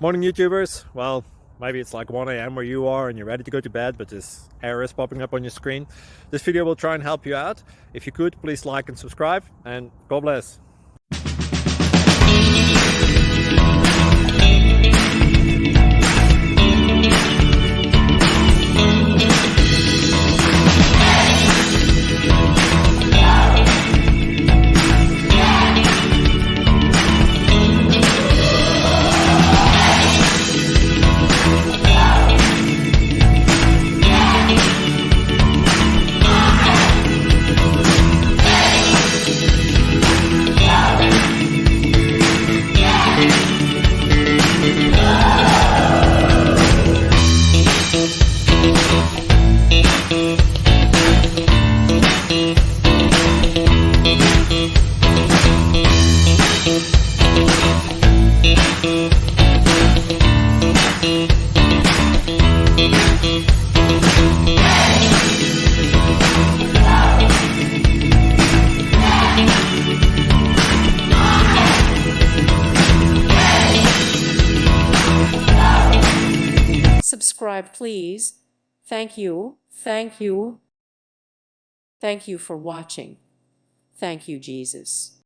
Morning YouTubers. Well, maybe it's like 1 a.m. where you are and you're ready to go to bed, but this error is popping up on your screen. This video will try and help you out. If you could, please like and subscribe, and God bless. Subscribe, please. Thank you. Thank you. Thank you for watching. Thank you, Jesus.